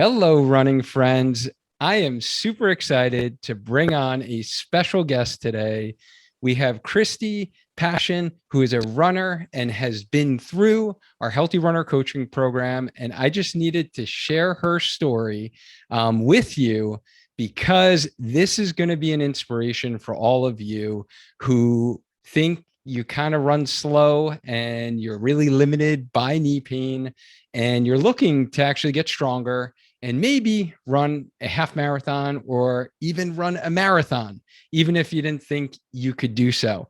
Hello, running friends. I am super excited to bring on a special guest today. We have Kristi Passion, who is a runner and has been through our Healthy Runner coaching program. And I just needed to share her story with you because this is going to be an inspiration for all of you who think you kind of run slow and you're really limited by knee pain and you're looking to actually get stronger and maybe run a half marathon or even run a marathon, even if you didn't think you could do so.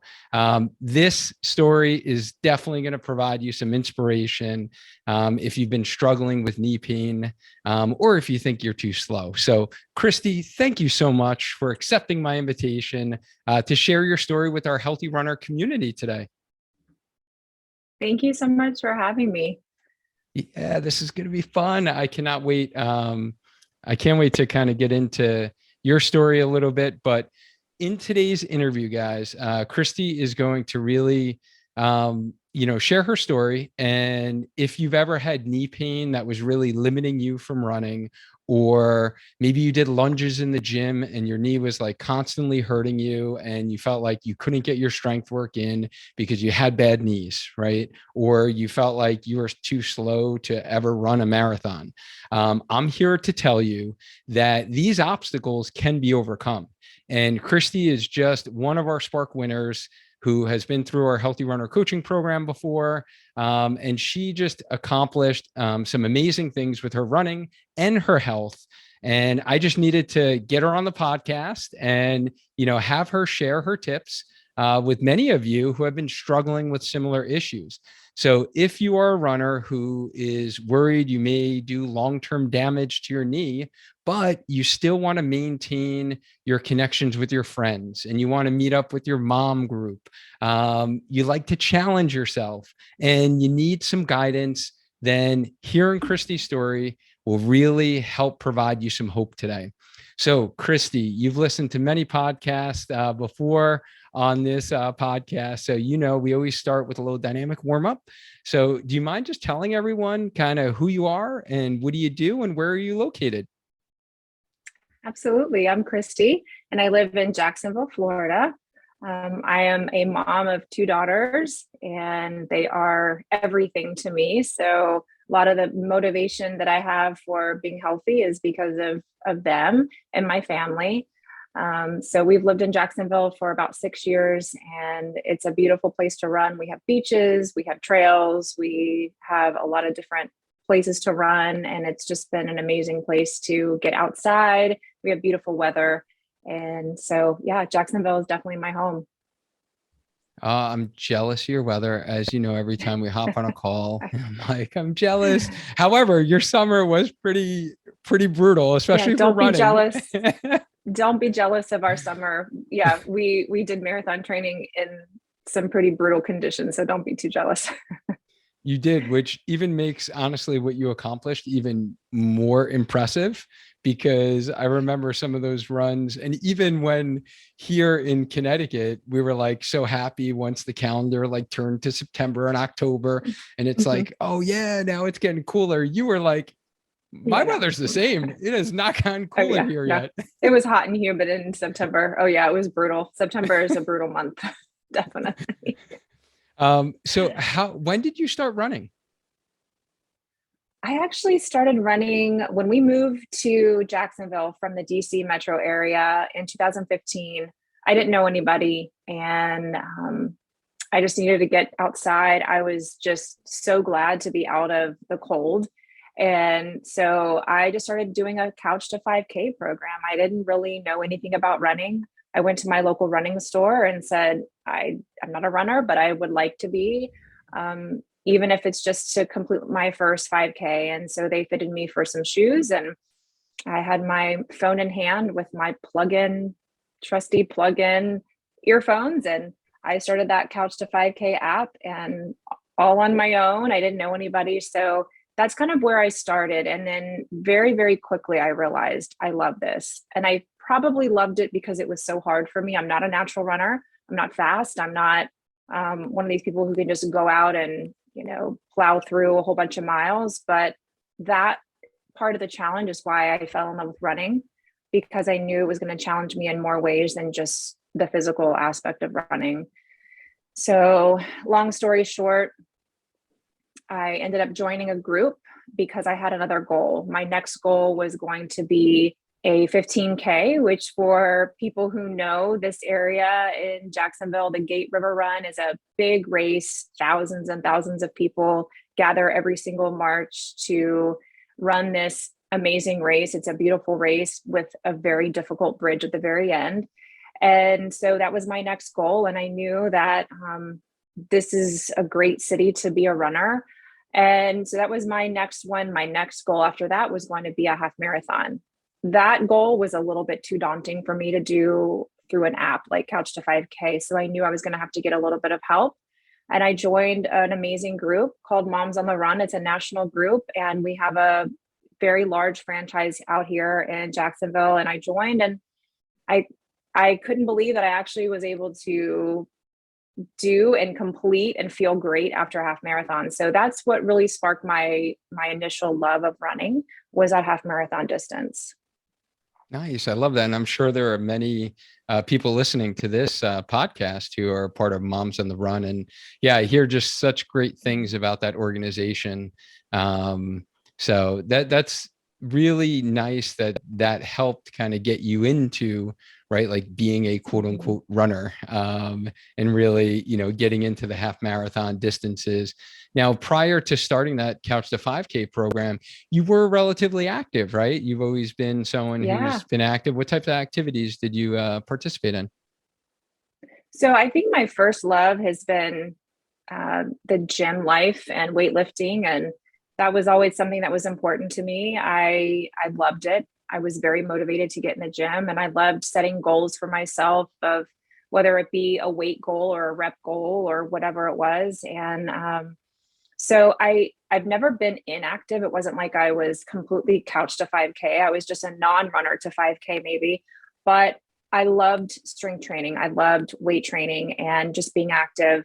This story is definitely going to provide you some inspiration if you've been struggling with knee pain or if you think you're too slow. So, Kristi, thank you so much for accepting my invitation to share your story with our Healthy Runner community today. Thank you so much for having me. Yeah, this is going to be fun. I cannot wait. I can't wait to kind of get into your story a little bit. But in today's interview, guys, Kristi is going to really, share her story. And if you've ever had knee pain that was really limiting you from running, or maybe you did lunges in the gym and your knee was like constantly hurting you and you felt like you couldn't get your strength work in because you had bad knees, right? Or you felt like you were too slow to ever run a marathon. I'm here to tell you that these obstacles can be overcome. And Kristi is just one of our Spark winners who has been through our Healthy Runner coaching program before. And she just accomplished some amazing things with her running and her health. And I just needed to get her on the podcast and, have her share her tips with many of you who have been struggling with similar issues. So if you are a runner who is worried you may do long-term damage to your knee, but you still want to maintain your connections with your friends and you want to meet up with your mom group, you like to challenge yourself and you need some guidance, then hearing Kristi's story will really help provide you some hope today. So, Kristi, you've listened to many podcasts before on this podcast. So, we always start with a little dynamic warm up. So, do you mind just telling everyone kind of who you are and what do you do and where are you located? Absolutely. I'm Kristi, and I live in Jacksonville, Florida. I am a mom of two daughters, and they are everything to me. So a lot of the motivation that I have for being healthy is because of them and my family. So we've lived in Jacksonville for about 6 years, and it's a beautiful place to run. We have beaches, we have trails, we have a lot of different places to run, and it's just been an amazing place to get outside. We have beautiful weather. And so, yeah, Jacksonville is definitely my home. I'm jealous of your weather. As you know, every time we hop on a call, I'm like, I'm jealous. However, your summer was pretty brutal, Yeah, especially for don't be running. jealous. Don't be jealous of our summer. Yeah, we did marathon training in some pretty brutal conditions, so don't be too jealous. You did, which even makes honestly what you accomplished even more impressive because I remember some of those runs. And even when here in Connecticut, we were like so happy once the calendar like turned to September and October, and it's like, oh yeah, now it's getting cooler. You were like, my Yeah, no. weather's the same. It has not gotten Oh cooler yeah, here no. yet. It was hot and humid in September. Oh yeah, it was brutal. September is a brutal month, definitely. So when did you start running? I actually started running when we moved to Jacksonville from the DC metro area in 2015. I didn't know anybody, and I just needed to get outside. I was just so glad to be out of the cold. And so I just started doing a couch to 5K program. I didn't really know anything about running. I went to my local running store and said, I'm not a runner, but I would like to be, even if it's just to complete my first 5K. And so they fitted me for some shoes, and I had my phone in hand with my trusty plug-in earphones, and I started that Couch to 5K app, and all on my own. I didn't know anybody. So that's kind of where I started. And then very, very quickly, I realized I love this. And I probably loved it because it was so hard for me. I'm not a natural runner. I'm not fast. I'm not one of these people who can just go out and, plow through a whole bunch of miles. But that part of the challenge is why I fell in love with running, because I knew it was going to challenge me in more ways than just the physical aspect of running. So long story short, I ended up joining a group because I had another goal. My next goal was going to be a 15K, which for people who know this area in Jacksonville, the Gate River Run is a big race. Thousands and thousands of people gather every single March to run this amazing race. It's a beautiful race with a very difficult bridge at the very end. And so that was my next goal. And I knew that this is a great city to be a runner. And so that was my next one. My next goal after that was going to be a half marathon. That goal was a little bit too daunting for me to do through an app like Couch to 5K. So I knew I was going to have to get a little bit of help. And I joined an amazing group called Moms on the Run. It's a national group, and we have a very large franchise out here in Jacksonville. And I joined, and I couldn't believe that I actually was able to do and complete and feel great after a half marathon. So that's what really sparked my initial love of running, was that half marathon distance. Nice. I love that. And I'm sure there are many people listening to this podcast who are part of Moms on the Run. And yeah, I hear just such great things about that organization. So that's really nice that helped kind of get you into, right, like being a quote unquote runner, and really, getting into the half marathon distances. Now, prior to starting that Couch to 5K program, you were relatively active, right? You've always been someone who's been active. What types of activities did you participate in? So I think my first love has been the gym life and weightlifting. And that was always something that was important to me. I loved it. I was very motivated to get in the gym, and I loved setting goals for myself, of whether it be a weight goal or a rep goal or whatever it was. And so I've never been inactive. It wasn't like I was completely couch to 5K. I was just a non-runner to 5K maybe, but I loved strength training. I loved weight training and just being active.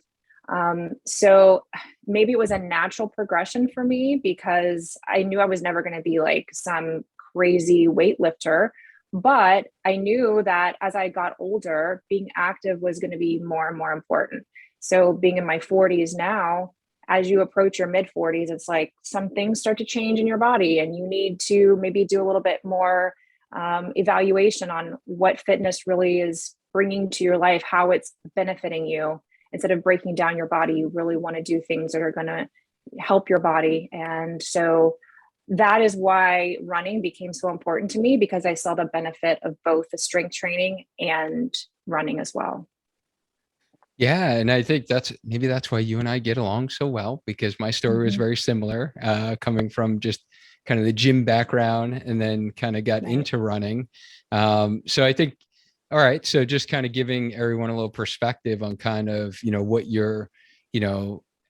So maybe it was a natural progression for me, because I knew I was never going to be like some crazy weightlifter, but I knew that as I got older, being active was going to be more and more important. So being in my 40s now, as you approach your mid 40s, it's like some things start to change in your body, and you need to maybe do a little bit more evaluation on what fitness really is bringing to your life, how it's benefiting you. Instead of breaking down your body, you really want to do things that are going to help your body. And so that is why running became so important to me, because I saw the benefit of both the strength training and running as well. Yeah. And I think that's why you and I get along so well, because my story was very similar, coming from just kind of the gym background and then kind of got into running. So I think, all right. So just kind of giving everyone a little perspective on kind of, what your,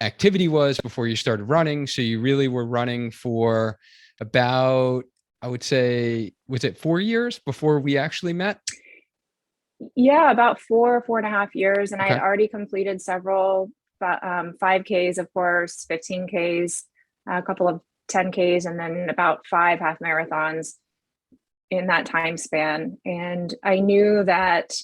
activity was before you started running. So you really were running for about, I would say, was it 4 years before we actually met? Yeah, about 4.5 years. And I had Okay. already completed several 5Ks, of course, 15Ks, a couple of 10Ks, and then about 5 half marathons in that time span. And I knew that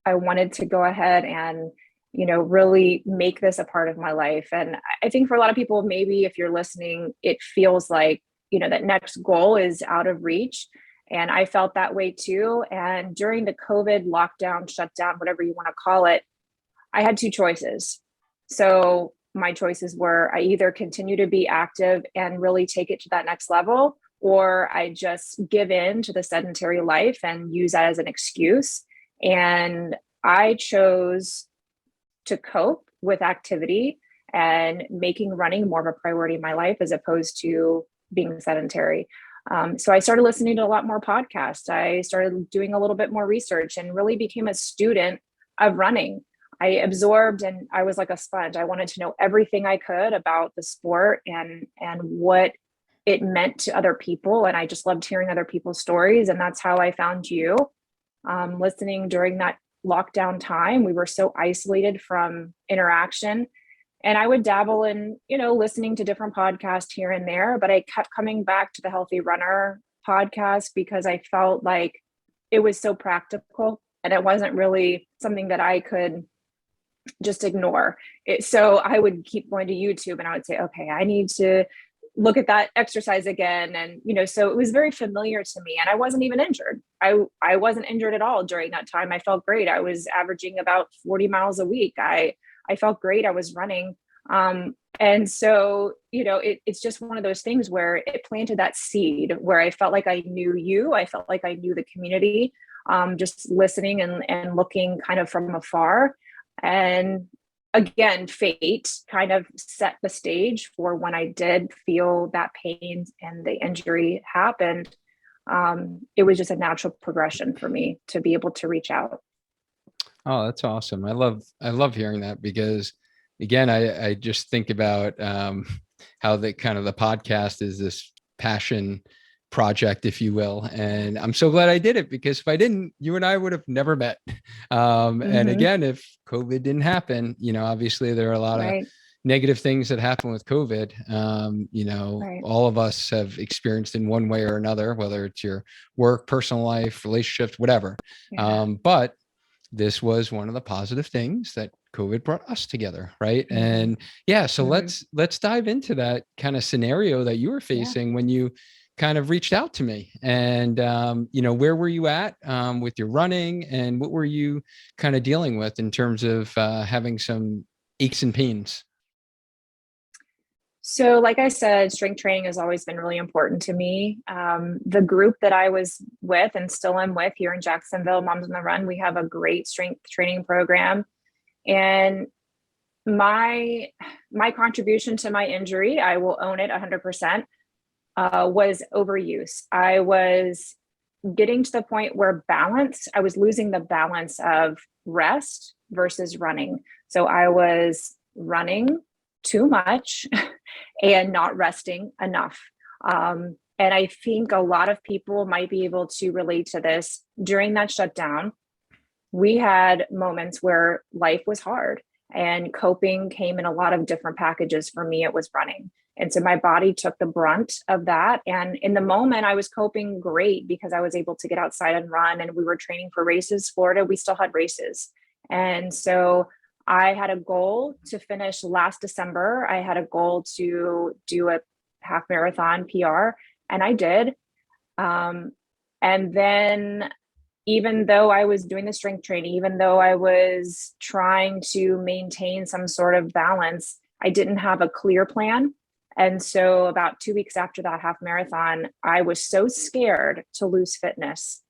I wanted to go ahead and, really make this a part of my life. And I think for a lot of people, maybe if you're listening, it feels like, that next goal is out of reach. And I felt that way too. And during the COVID lockdown, shutdown, whatever you want to call it, I had two choices. So my choices were, I either continue to be active and really take it to that next level, or I just give in to the sedentary life and use that as an excuse. And I chose to cope with activity and making running more of a priority in my life, as opposed to being sedentary. So I started listening to a lot more podcasts. I started doing a little bit more research and really became a student of running. I absorbed, and I was like a sponge. I wanted to know everything I could about the sport and what it meant to other people. And I just loved hearing other people's stories. And that's how I found you. Listening during that lockdown time, we were so isolated from interaction. And I would dabble in, listening to different podcasts here and there, but I kept coming back to the Healthy Runner podcast because I felt like it was so practical and it wasn't really something that I could just ignore it. So I would keep going to YouTube and I would say, okay, I need to look at that exercise again. And, so it was very familiar to me, and I wasn't even injured. I wasn't injured at all during that time. I felt great. I was averaging about 40 miles a week. I felt great. I was running. And so, it's just one of those things where it planted that seed where I felt like I knew you. I felt like I knew the community, just listening and looking kind of from afar. And again, fate kind of set the stage for when I did feel that pain and the injury happened. It was just a natural progression for me to be able to reach out. Oh, that's awesome. I love hearing that, because again, I just think about how the kind of the podcast is this passion project, if you will. And I'm so glad I did it, because if I didn't, you and I would have never met. And again, if COVID didn't happen, obviously there are a lot of negative things that happen with COVID. All of us have experienced in one way or another, whether it's your work, personal life, relationships, whatever. But this was one of the positive things that COVID brought us together. Right. And so let's dive into that kind of scenario that you were facing when you kind of reached out to me. And, where were you at with your running, and what were you kind of dealing with in terms of having some aches and pains? So like I said, strength training has always been really important to me. The group that I was with and still am with here in Jacksonville, Moms on the Run, we have a great strength training program. And my contribution to my injury, I will own it 100%, was overuse. I was getting to the point where I was losing the balance of rest versus running. So I was running too much and not resting enough. And I think a lot of people might be able to relate to this. During that shutdown, we had moments where life was hard, and coping came in a lot of different packages. For me, it was running. And so my body took the brunt of that. And in the moment, I was coping great because I was able to get outside and run, and we were training for races. Florida, we still had races. And so I had a goal to finish last December. I had a goal to do a half marathon PR, and I did. And then even though I was doing the strength training, even though I was trying to maintain some sort of balance, I didn't have a clear plan. And so about 2 weeks after that half marathon, I was so scared to lose fitness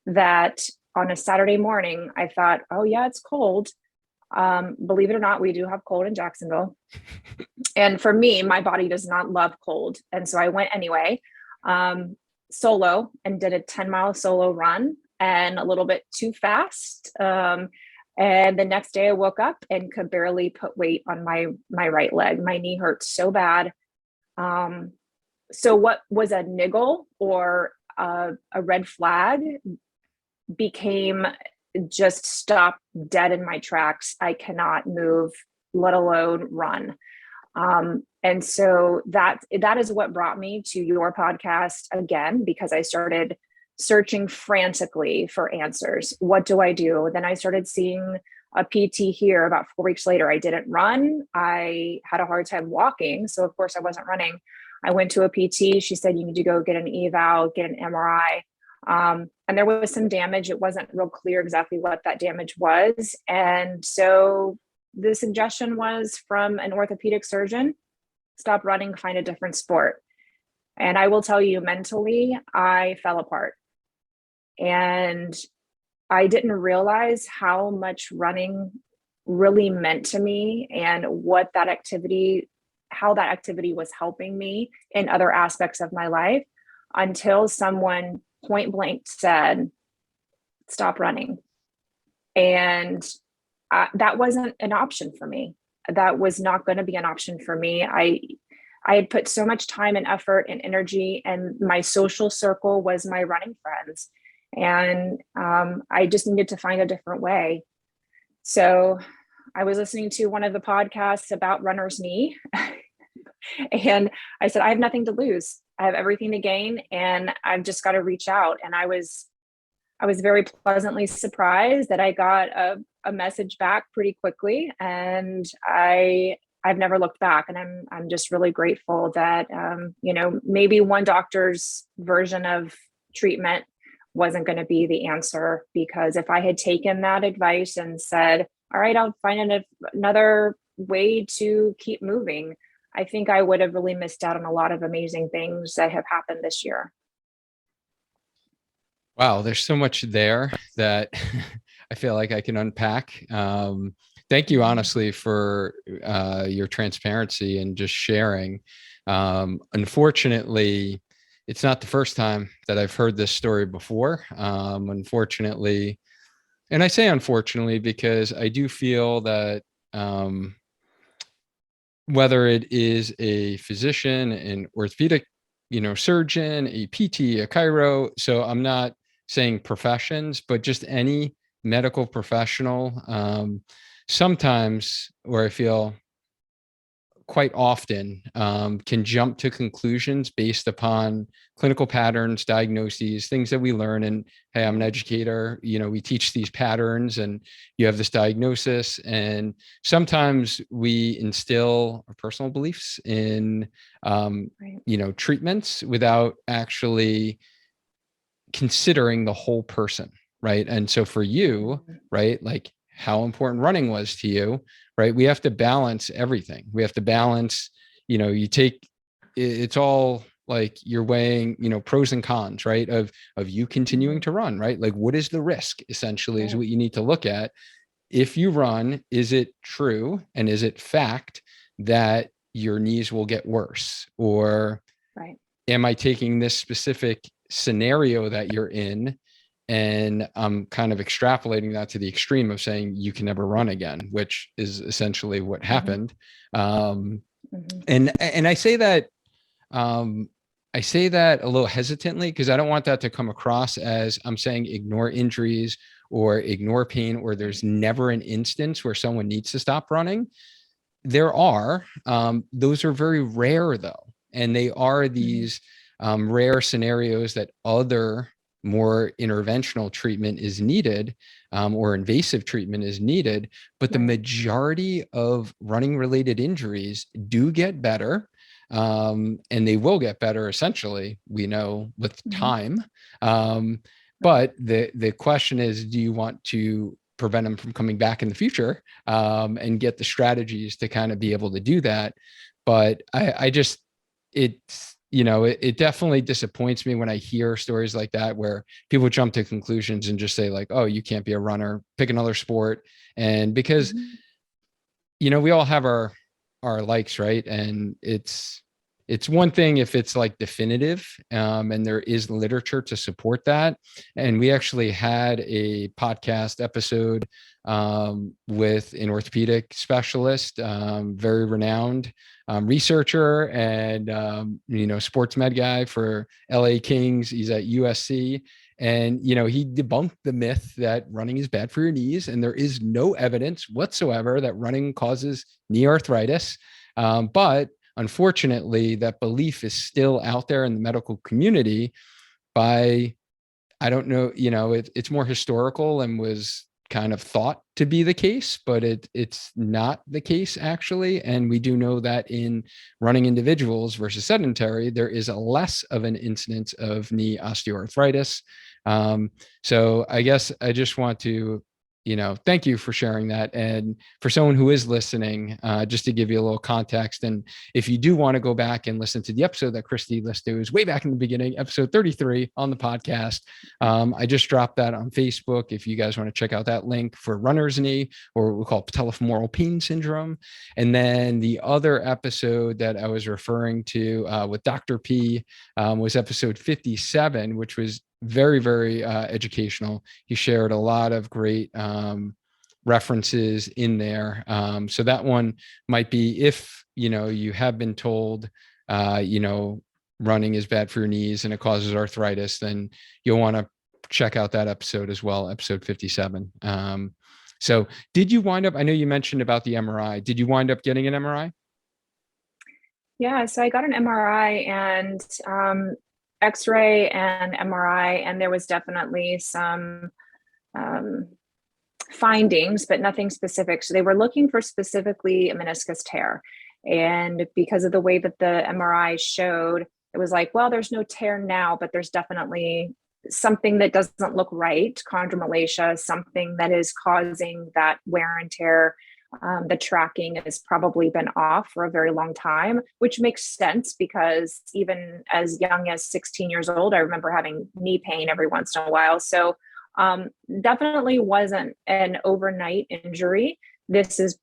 that on a Saturday morning, I thought, oh yeah, it's cold. Believe it or not, we do have cold in Jacksonville. And for me, my body does not love cold. And so I went anyway, solo, and did a 10-mile solo run, and a little bit too fast. And the next day I woke up and could barely put weight on my right leg. My knee hurt so bad. So what was a niggle or a red flag became just stop dead in my tracks. I cannot move, let alone run. And so that is what brought me to your podcast again, because I started searching frantically for answers. What do I do? Then I started seeing a PT here. About 4 weeks later, I didn't run. I had a hard time walking. So of course I wasn't running. I went to a PT. She said, you need to go get an eval, get an MRI. And there was some damage. It wasn't real clear exactly what that damage was. And so the suggestion was from an orthopedic surgeon, stop running, find a different sport. And I will tell you, mentally, I fell apart. And I didn't realize how much running really meant to me, and what that activity, how that activity was helping me in other aspects of my life, until someone point blank said, stop running. And that wasn't an option for me. That was not going to be an option for me. I had put so much time and effort and energy, and my social circle was my running friends. And I just needed to find a different way. So I was listening to one of the podcasts about runner's knee and I said, I have nothing to lose. I have everything to gain and I've just got to reach out. And I was very pleasantly surprised that I got a message back pretty quickly, and I've never looked back. And I'm just really grateful that maybe one doctor's version of treatment wasn't going to be the answer, because if I had taken that advice and said, all right, I'll find another way to keep moving, I think I would have really missed out on a lot of amazing things that have happened this year. Wow, there's so much there that I feel like I can unpack. Thank you, honestly, for your transparency and just sharing. Unfortunately, it's not the first time that I've heard this story before. Unfortunately, and I say unfortunately because I do feel that whether it is a physician, an orthopedic, surgeon, a PT, a chiro. So I'm not saying professions, but just any medical professional. Sometimes, or I feel quite often, can jump to conclusions based upon clinical patterns, diagnoses, things that we learn. And hey, I'm an educator, we teach these patterns and you have this diagnosis. And sometimes we instill our personal beliefs in, treatments without actually considering the whole person. Right. And so for you, right, like how important running was to you, right? We have to balance everything. We have to balance, it's all like you're weighing, pros and cons, right? Of you continuing to run, right? Like what is the risk essentially is what you need to look at. If you run, is it true? And is it fact that your knees will get worse? Or am I taking this specific scenario that you're in and I'm kind of extrapolating that to the extreme of saying you can never run again, which is essentially what happened. And I say that a little hesitantly because I don't want that to come across as I'm saying ignore injuries or ignore pain, or there's never an instance where someone needs to stop running. There are, those are very rare though. And they are these rare scenarios that other more interventional treatment is needed, or invasive treatment is needed. But the majority of running related injuries do get better. And they will get better essentially, we know, with time. But the question is, do you want to prevent them from coming back in the future, and get the strategies to kind of be able to do that? But it definitely disappoints me when I hear stories like that, where people jump to conclusions and just say like, oh, you can't be a runner, pick another sport. And because, we all have our likes, right? And it's one thing if it's like definitive, and there is literature to support that. And we actually had a podcast episode with an orthopedic specialist, very renowned researcher and, sports med guy for LA Kings. He's at USC. And, he debunked the myth that running is bad for your knees. And there is no evidence whatsoever that running causes knee arthritis. But unfortunately, that belief is still out there in the medical community by, I don't know, it's more historical and was kind of thought to be the case, but it's not the case actually. And we do know that in running individuals versus sedentary, there is a less of an incidence of knee osteoarthritis. So I guess I just want to, thank you for sharing that. And for someone who is listening, just to give you a little context. And if you do want to go back and listen to the episode that Kristi listened to, is way back in the beginning, episode 33 on the podcast. I just dropped that on Facebook. If you guys want to check out that link for runner's knee, or what we call patellofemoral pain syndrome. And then the other episode that I was referring to with Dr. P was episode 57, which was very, very educational. He shared a lot of great references in there. So that one might be, if, you have been told, running is bad for your knees and it causes arthritis, then you'll want to check out that episode as well, episode 57. So did you wind up, I know you mentioned about the MRI. Did you wind up getting an MRI? Yeah, so I got an MRI and X-ray and MRI, and there was definitely some um, findings, but nothing specific. So they were looking for specifically a meniscus tear. And because of the way that the MRI showed, it was like, well, there's no tear now, but there's definitely something that doesn't look right, chondromalacia, something that is causing that wear and tear. The tracking has probably been off for a very long time, which makes sense because even as young as 16 years old, I remember having knee pain every once in a while. So definitely wasn't an overnight injury. This is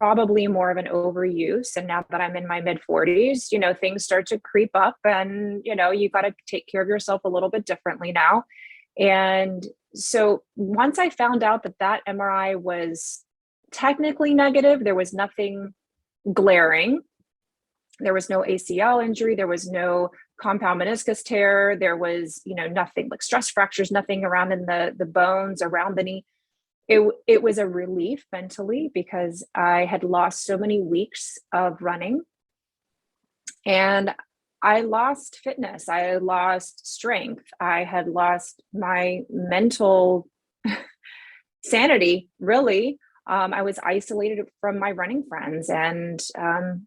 probably more of an overuse. And now that I'm in my mid 40s, things start to creep up and, you got to take care of yourself a little bit differently now. And so once I found out that that MRI was technically negative, there was nothing glaring. There was no ACL injury. There was no compound meniscus tear. There was, nothing like stress fractures, nothing around in the bones around the knee. It was a relief mentally because I had lost so many weeks of running and I lost fitness. I lost strength. I had lost my mental sanity, really. I was isolated from my running friends and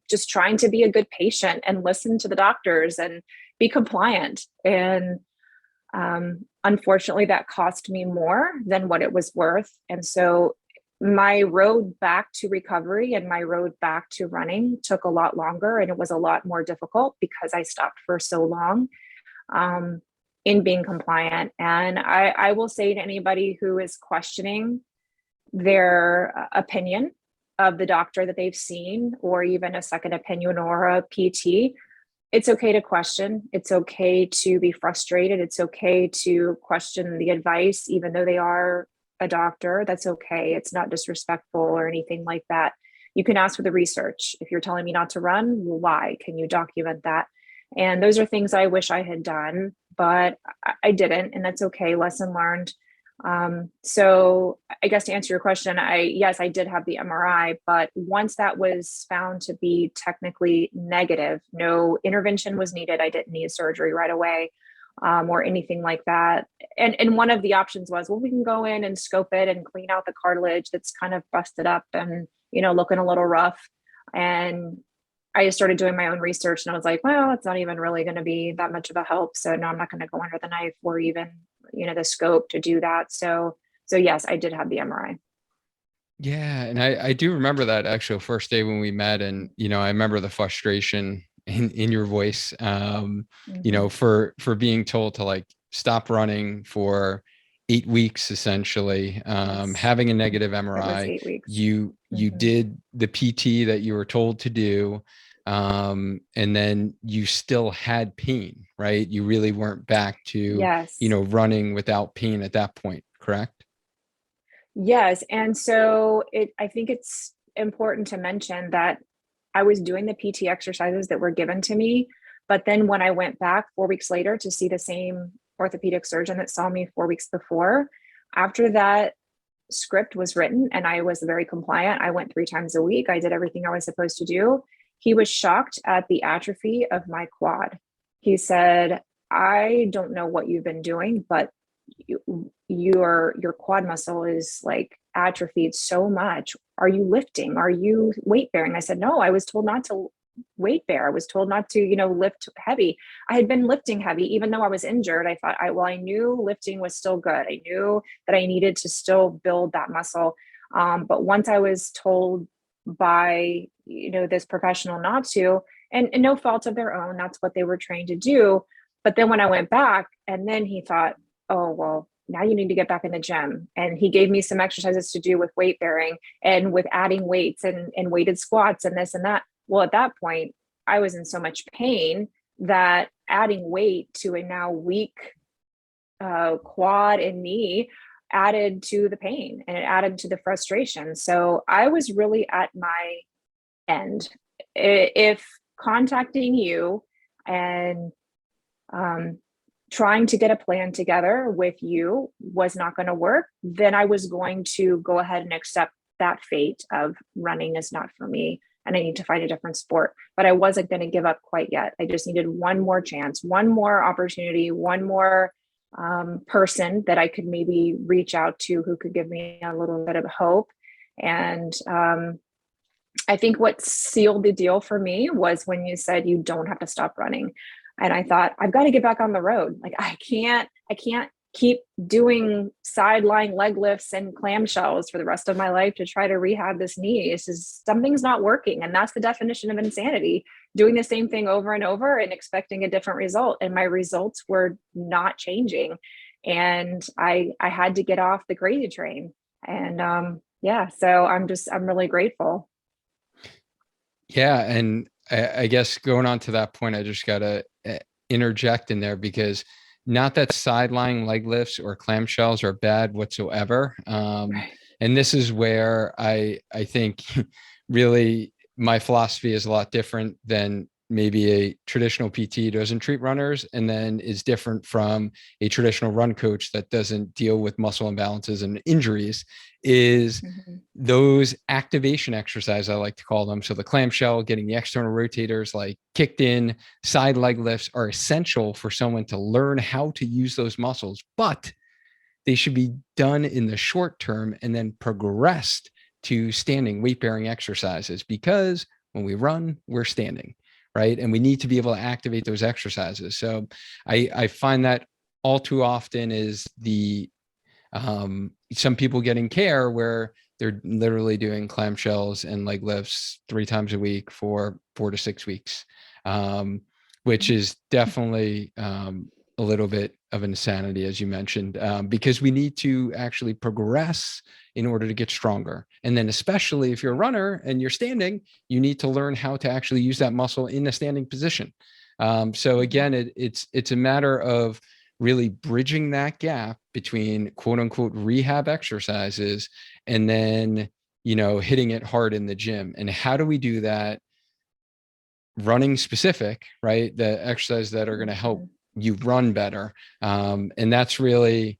just trying to be a good patient and listen to the doctors and be compliant. And unfortunately, that cost me more than what it was worth. And so my road back to recovery and my road back to running took a lot longer and it was a lot more difficult because I stopped for so long in being compliant. And I will say to anybody who is questioning their opinion of the doctor that they've seen, or even a second opinion or a PT, it's okay to question. It's okay to be frustrated. It's okay to question the advice, even though they are a doctor. That's okay. It's not disrespectful or anything like that. You can ask for the research. If you're telling me not to run, why? Can you document that? And those are things I wish I had done, but I didn't, and that's okay. Lesson learned. So I guess to answer your question, yes, I did have the MRI, but once that was found to be technically negative, no intervention was needed. I didn't need surgery right away, or anything like that. And one of the options was, well, we can go in and scope it and clean out the cartilage that's kind of busted up and, looking a little rough. And I just started doing my own research and I was like, well, it's not even really going to be that much of a help. So no, I'm not going to go under the knife or even, the scope to do that. So yes, I did have the MRI. Yeah. And I do remember that actual first day when we met. And, I remember the frustration in your voice, Mm-hmm. for being told to like stop running for 8 weeks, essentially, Yes, having a negative it was MRI. 8 weeks. You Mm-hmm. did the PT that you were told to do. And then you still had pain, right? You really weren't back to, Yes. running without pain at that point, correct? Yes. And so I think it's important to mention that I was doing the PT exercises that were given to me. But then when I went back 4 weeks later to see the same orthopedic surgeon that saw me 4 weeks before, after that script was written and I was very compliant, I went 3 times a week. I did everything I was supposed to do. He was shocked at the atrophy of my quad. He said, I don't know what you've been doing, but your quad muscle is like atrophied so much. Are you lifting? Are you weight bearing? I said, no, I was told not to weight bear. I was told not to, lift heavy. I had been lifting heavy, even though I was injured. I thought I knew lifting was still good. I knew that I needed to still build that muscle. But once I was told by, this professional not to, and no fault of their own, that's what they were trained to do. But then when I went back and then he thought, oh, well, now you need to get back in the gym. And he gave me some exercises to do with weight bearing and with adding weights and weighted squats and this and that. Well, at that point, I was in so much pain that adding weight to a now weak quad and knee added to the pain and it added to the frustration. So I was really at my end. If contacting you and trying to get a plan together with you was not going to work, then I was going to go ahead and accept that fate of running is not for me and I need to find a different sport. But I wasn't going to give up quite yet. I just needed one more chance, one more opportunity, one more person that I could maybe reach out to who could give me a little bit of hope. And I think what sealed the deal for me was when you said you don't have to stop running. And I thought, I've got to get back on the road. Like I can't keep doing sideline leg lifts and clamshells for the rest of my life to try to rehab this knee. It's just, something's not working. And that's the definition of insanity, doing the same thing over and over and expecting a different result. And my results were not changing. And I had to get off the crazy train. And yeah, so I'm really grateful. Yeah. And I guess going on to that point, I just got to interject in there, because not that sideline leg lifts or clamshells are bad whatsoever. Right. And this is where I think really my philosophy is a lot different than maybe a traditional PT doesn't treat runners, and then is different from a traditional run coach that doesn't deal with muscle imbalances and injuries, is those activation exercises, I like to call them. So the clamshell, getting the external rotators like kicked in, side leg lifts are essential for someone to learn how to use those muscles, but they should be done in the short term and then progressed to standing weight bearing exercises, because when we run, we're standing, right? And we need to be able to activate those exercises. So I find that all too often is some people getting care where they're literally doing clamshells and leg lifts 3 times a week for 4 to 6 weeks, which is definitely a little bit of insanity, as you mentioned, because we need to actually progress in order to get stronger. And then especially if you're a runner and you're standing, you need to learn how to actually use that muscle in a standing position. So again, it's a matter of really bridging that gap between quote unquote rehab exercises and then, hitting it hard in the gym. And how do we do that? Running specific, right? The exercises that are going to help you run better. And that's really,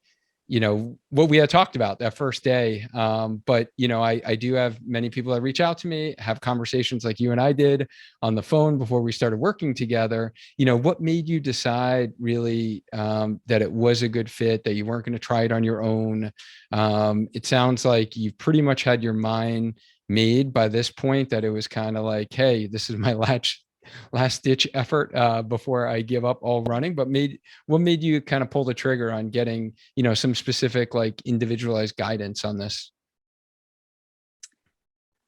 what we had talked about that first day. But, I do have many people that reach out to me, have conversations like you and I did on the phone before we started working together. What made you decide really that it was a good fit, that you weren't going to try it on your own? It sounds like you pretty much had your mind made by this point, that it was kind of like, hey, this is my last ditch effort before I give up all running. But what made you kind of pull the trigger on getting, some specific like individualized guidance on this?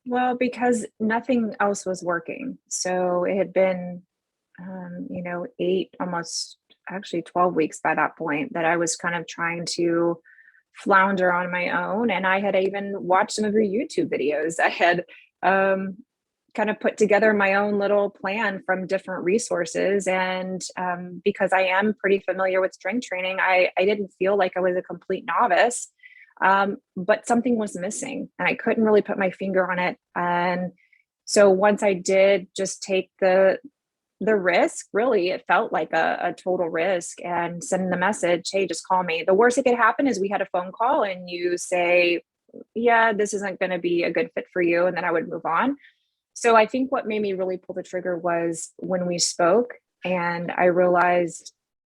Well, because nothing else was working. So it had been, 8, almost actually 12 weeks by that point that I was kind of trying to flounder on my own. And I had even watched some of your YouTube videos. I had kind of put together my own little plan from different resources. And because I am pretty familiar with strength training, I didn't feel like I was a complete novice, but something was missing and I couldn't really put my finger on it. And so once I did just take the risk, really, it felt like a total risk, and send the message, hey, just call me. The worst that could happen is we had a phone call and you say, yeah, this isn't going to be a good fit for you. And then I would move on. So I think what made me really pull the trigger was when we spoke and I realized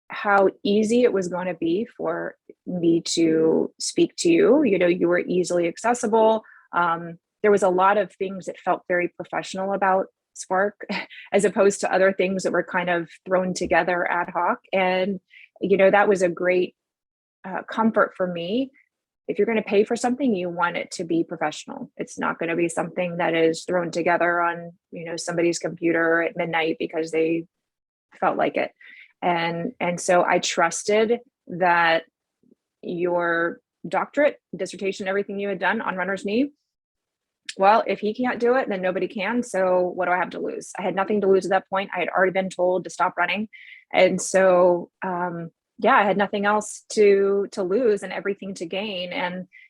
how easy it was going to be for me to speak to you. You were easily accessible. There was a lot of things that felt very professional about Spark, as opposed to other things that were kind of thrown together ad hoc. And, that was a great comfort for me. If you're going to pay for something, you want it to be professional. It's not going to be something that is thrown together on, somebody's computer at midnight because they felt like it. And so I trusted that your doctorate, dissertation, everything you had done on runner's knee, well, if he can't do it, then nobody can. So what do I have to lose? I had nothing to lose at that point. I had already been told to stop running. And so, I had nothing else to lose and everything to gain.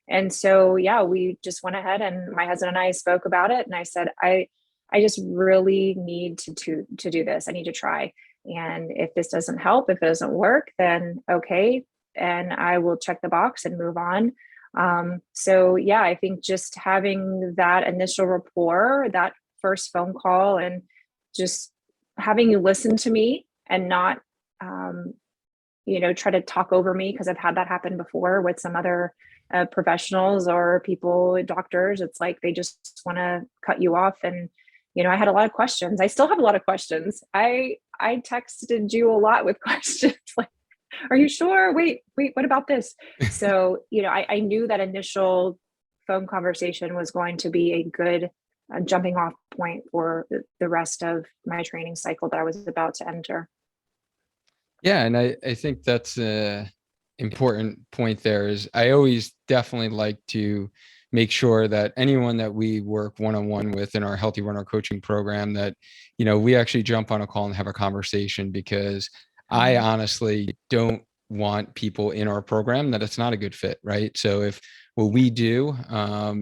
And so, we just went ahead and my husband and I spoke about it. And I said, I just really need to do this. I need to try. And if this doesn't help, if it doesn't work, then okay. And I will check the box and move on. So yeah, I think just having that initial rapport, that first phone call, and just having you listen to me and not, try to talk over me, because I've had that happen before with some other professionals or people, doctors. It's like they just want to cut you off. And I had a lot of questions. I still have a lot of questions. I texted you a lot with questions like, are you sure? Wait, what about this? So, I knew that initial phone conversation was going to be a good jumping off point for the rest of my training cycle that I was about to enter. Yeah. And I think that's a important point there. Is I always definitely like to make sure that anyone that we work one-on-one with in our Healthy Runner coaching program, that, we actually jump on a call and have a conversation, because I honestly don't want people in our program that it's not a good fit, right? So if what we do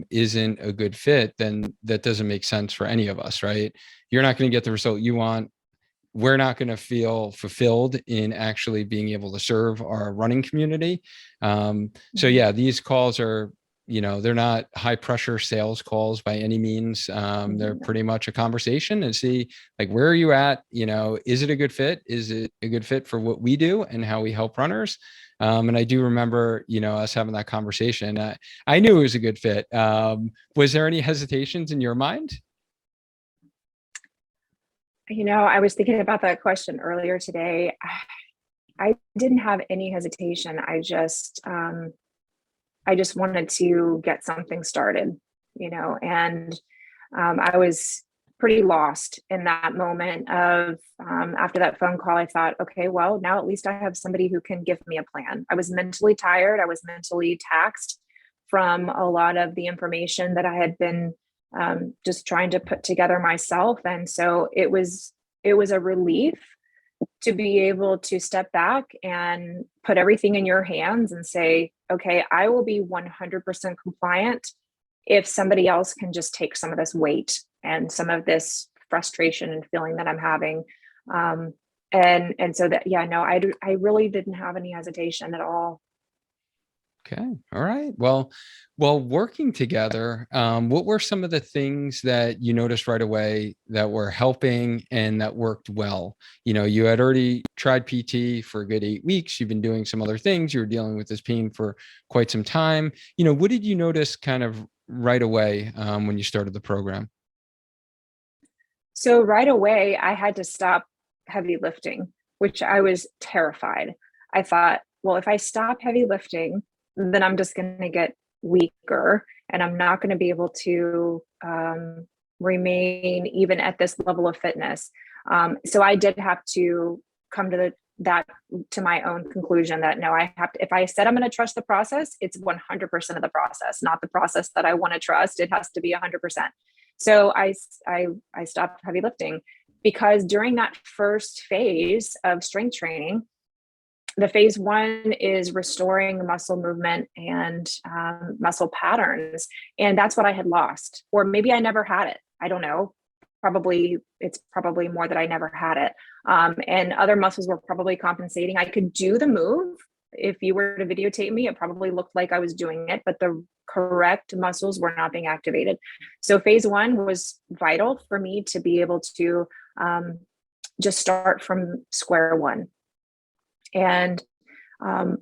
isn't a good fit, then that doesn't make sense for any of us, right? You're not going to get the result you want. We're not going to feel fulfilled in actually being able to serve our running community. So yeah, these calls are, they're not high pressure sales calls by any means. They're pretty much a conversation and see, like, where are you at? Is it a good fit? Is it a good fit for what we do and how we help runners? And I do remember, us having that conversation. I knew it was a good fit. Was there any hesitations in your mind? I was thinking about that question earlier today. I didn't have any hesitation. I just wanted to get something started, and I was pretty lost in that moment of, after that phone call. I thought, okay, well, now at least I have somebody who can give me a plan. I was mentally tired. I was mentally taxed from a lot of the information that I had been just trying to put together myself. And so it was a relief to be able to step back and put everything in your hands and say, okay, I will be 100% compliant if somebody else can just take some of this weight and some of this frustration and feeling that I'm having. And so that, yeah, no, I really didn't have any hesitation at all. Okay. All right. Well, while working together, what were some of the things that you noticed right away that were helping and that worked well? You had already tried PT for a good 8 weeks. You've been doing some other things. You were dealing with this pain for quite some time. What did you notice kind of right away when you started the program? So right away, I had to stop heavy lifting, which I was terrified. I thought, well, if I stop heavy lifting, then I'm just going to get weaker and I'm not going to be able to remain even at this level of fitness. So I did have to come to my own conclusion that no, I have to, if I said I'm going to trust the process, it's 100% of the process, not the process that I want to trust. It has to be 100%. So I stopped heavy lifting, because during that first phase of strength training, the phase 1 is restoring muscle movement and muscle patterns. And that's what I had lost, or maybe I never had it. I don't know. It's probably more that I never had it. And other muscles were probably compensating. I could do the move. If you were to videotape me, it probably looked like I was doing it, but the correct muscles were not being activated. So phase 1 was vital for me to be able to just start from square one. And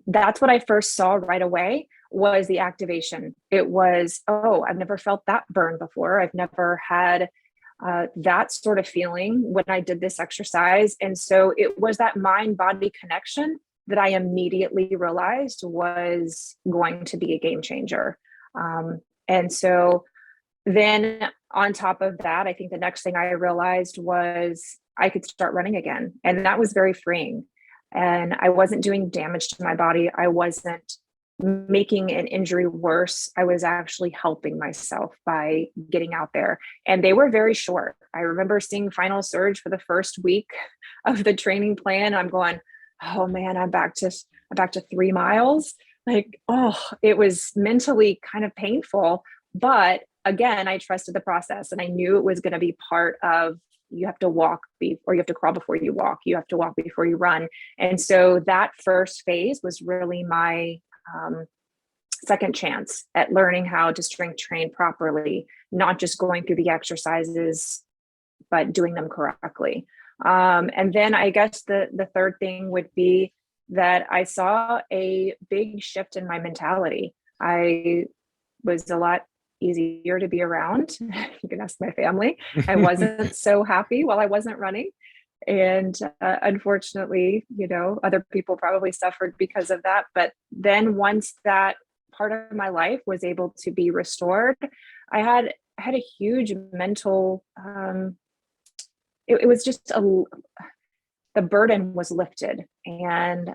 that's what I first saw right away, was the activation. It was, oh, I've never felt that burn before. I've never had that sort of feeling when I did this exercise. And so it was that mind-body connection that I immediately realized was going to be a game changer. And so then on top of that, I think the next thing I realized was I could start running again. And that was very freeing. And I wasn't doing damage to my body. I wasn't making an injury worse. I was actually helping myself by getting out there. And they were very short. I remember seeing final surge for the first week of the training plan. I'm going, oh man, I'm back to 3 miles. Like, oh, it was mentally kind of painful. But again, I trusted the process and I knew it was going to be part of you have to walk or you have to crawl before you walk. You have to walk before you run. And so that first phase was really my second chance at learning how to strength train properly, not just going through the exercises, but doing them correctly. And then I guess the third thing would be that I saw a big shift in my mentality. I was a lot easier to be around. You can ask my family. I wasn't so happy while I wasn't running. And unfortunately, other people probably suffered because of that. But then once that part of my life was able to be restored, I had a huge mental, it was just the burden was lifted. And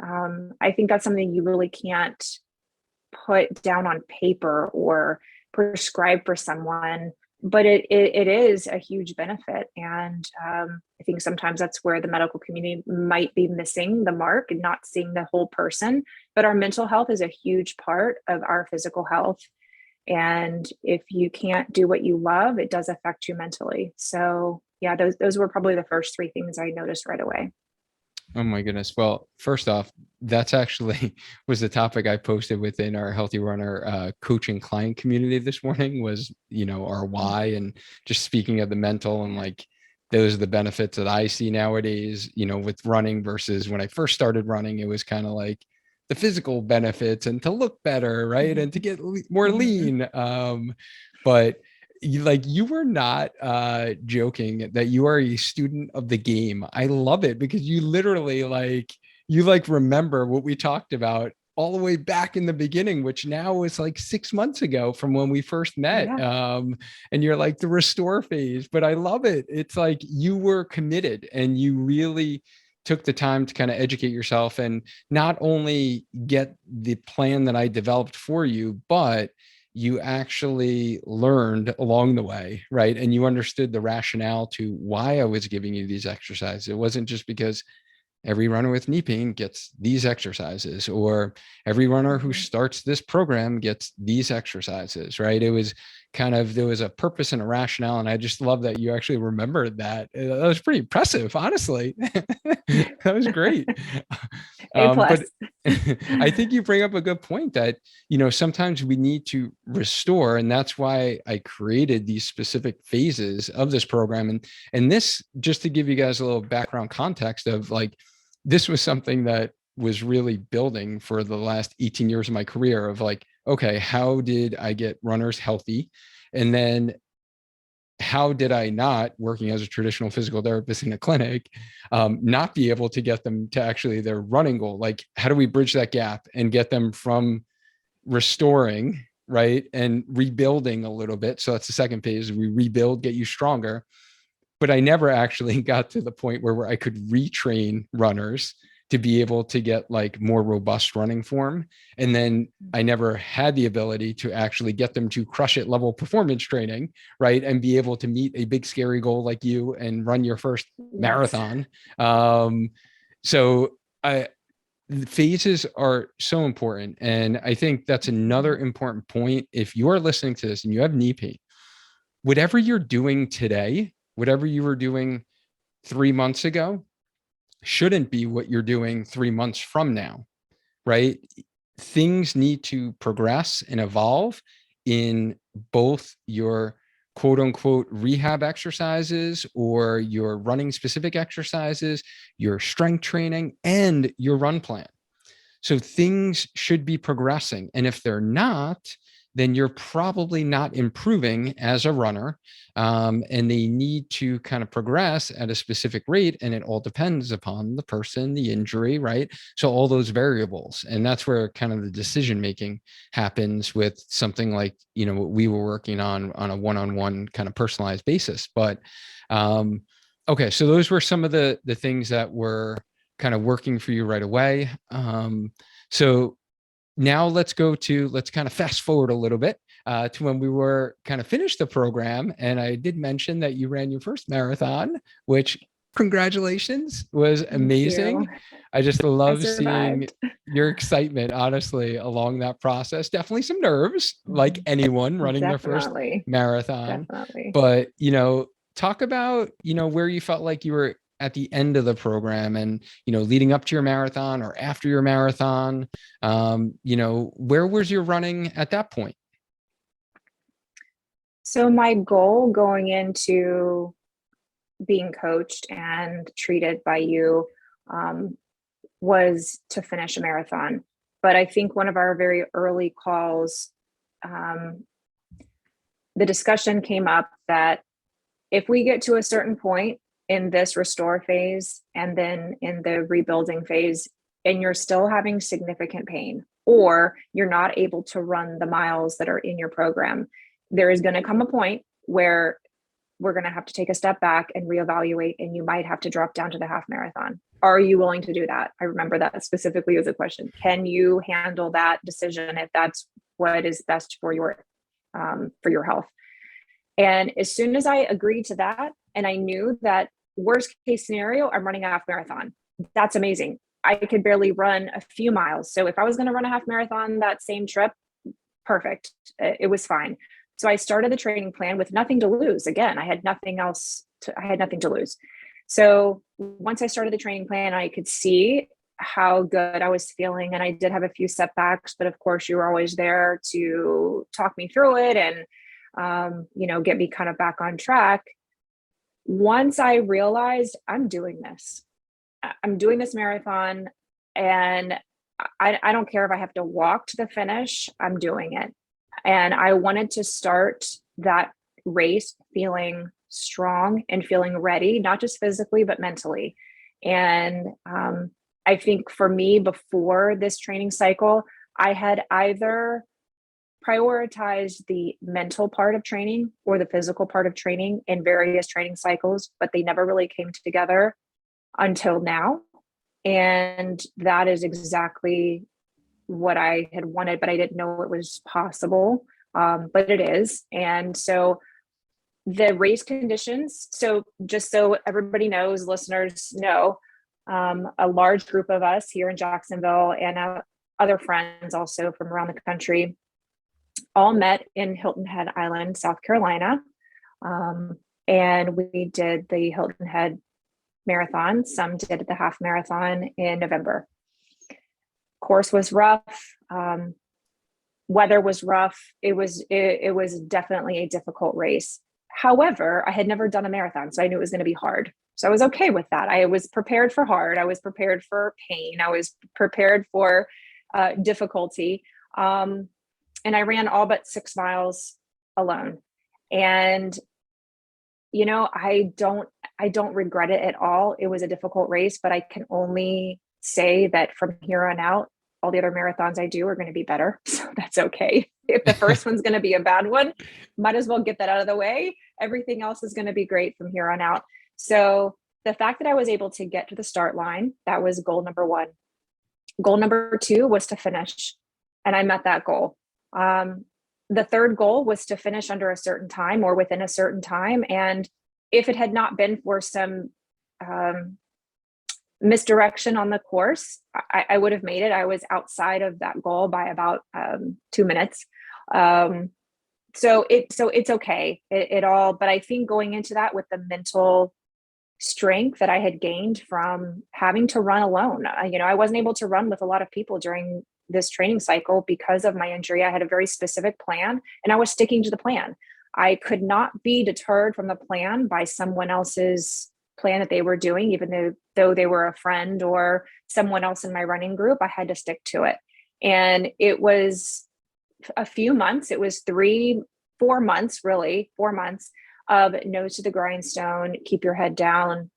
I think that's something you really can't put down on paper or prescribe for someone, but it is a huge benefit. And I think sometimes that's where the medical community might be missing the mark and not seeing the whole person. But our mental health is a huge part of our physical health. And if you can't do what you love, it does affect you mentally. So yeah, those were probably the first three things I noticed right away. Oh my goodness. Well, first off, that's actually was the topic I posted within our Healthy Runner coaching client community this morning was, our why, and just speaking of the mental, and like, those are the benefits that I see nowadays, with running versus when I first started running, it was kind of like the physical benefits and to look better, right? And to get more lean. But you were not joking that you are a student of the game. I love it because you literally remember what we talked about all the way back in the beginning, which now is like 6 months ago from when we first met. Yeah. And you're like the restore phase, but I love it. It's like you were committed and you really took the time to kind of educate yourself and not only get the plan that I developed for you, but you actually learned along the way, right? And you understood the rationale to why I was giving you these exercises. It wasn't just because every runner with knee pain gets these exercises, or every runner who starts this program gets these exercises, right? It was there was a purpose and a rationale. And I just love that you actually remembered that. That was pretty impressive, honestly. That was great. A plus. But I think you bring up a good point that, sometimes we need to restore. And that's why I created these specific phases of this program. And this, just to give you guys a little background context of this was something that was really building for the last 18 years of my career of okay, how did I get runners healthy? And then how did I not, working as a traditional physical therapist in a clinic, not be able to get them to actually their running goal? How do we bridge that gap and get them from restoring, right, and rebuilding a little bit? So that's the second phase. We rebuild, get you stronger. But I never actually got to the point where I could retrain runners to be able to get more robust running form. And then I never had the ability to actually get them to crush it level performance training, right? And be able to meet a big, scary goal like you and run your first marathon. So phases are so important. And I think that's another important point. If you're listening to this and you have knee pain, whatever you're doing today, whatever you were doing 3 months ago, shouldn't be what you're doing 3 months from now, right? Things need to progress and evolve in both your quote unquote rehab exercises or your running specific exercises, your strength training, and your run plan. So things should be progressing. And if they're not, then you're probably not improving as a runner. And they need to kind of progress at a specific rate. And it all depends upon the person, the injury, right? So all those variables. And that's where kind of the decision-making happens with something like, what we were working on a one-on-one kind of personalized basis. But okay, so those were some of the things that were kind of working for you right away. So now let's kind of fast forward a little bit to when we were kind of finished the program. And I did mention that you ran your first marathon, which congratulations, was amazing. I just love seeing your excitement, honestly, along that process. Definitely some nerves, like anyone running their first marathon. Definitely. But, talk about, where you felt like you were at the end of the program and, leading up to your marathon or after your marathon. Where was your running at that point? So my goal going into being coached and treated by you was to finish a marathon. But I think one of our very early calls, the discussion came up that if we get to a certain point in this restore phase and then in the rebuilding phase, and you're still having significant pain, or you're not able to run the miles that are in your program, there is going to come a point where we're going to have to take a step back and reevaluate, and you might have to drop down to the half marathon. Are you willing to do that? I remember that specifically as a question. Can you handle that decision if that's what is best for your health? And as soon as I agreed to that, and I knew that worst case scenario, I'm running a half marathon. That's amazing. I could barely run a few miles. So if I was going to run a half marathon that same trip, perfect. It was fine. So I started the training plan with nothing to lose. Again, I had nothing to lose. So once I started the training plan, I could see how good I was feeling. And I did have a few setbacks, but of course you were always there to talk me through it and, get me kind of back on track. Once I realized I'm doing this marathon, and I don't care if I have to walk to the finish, I'm doing it. And I wanted to start that race feeling strong and feeling ready, not just physically, but mentally. And I think for me, before this training cycle, I had either prioritized the mental part of training or the physical part of training in various training cycles, but they never really came together until now. And that is exactly what I had wanted, but I didn't know it was possible. But it is. And so the race conditions, so just so everybody knows, listeners know, a large group of us here in Jacksonville and other friends also from around the country all met in Hilton Head Island, South Carolina. And we did the Hilton Head Marathon. Some did the half marathon in November. Course was rough. Weather was rough. It was definitely a difficult race. However, I had never done a marathon, so I knew it was going to be hard. So I was okay with that. I was prepared for hard. I was prepared for pain. I was prepared for difficulty. And I ran all but 6 miles alone. And, I don't regret it at all. It was a difficult race, but I can only say that from here on out, all the other marathons I do are going to be better. So that's okay. If the first one's going to be a bad one, might as well get that out of the way. Everything else is going to be great from here on out. So the fact that I was able to get to the start line, that was goal number 1. Goal number 2 was to finish. And I met that goal. The third goal was to finish under a certain time or within a certain time. And if it had not been for some misdirection on the course, I would have made it. I was outside of that goal by about 2 minutes. So it's okay. It all, but I think going into that with the mental strength that I had gained from having to run alone, I wasn't able to run with a lot of people during this training cycle because of my injury. I had a very specific plan and I was sticking to the plan. I could not be deterred from the plan by someone else's plan that they were doing, even though they were a friend or someone else in my running group. I had to stick to it. And it was a few months. It was 4 months, really 4 months of nose to the grindstone, keep your head down,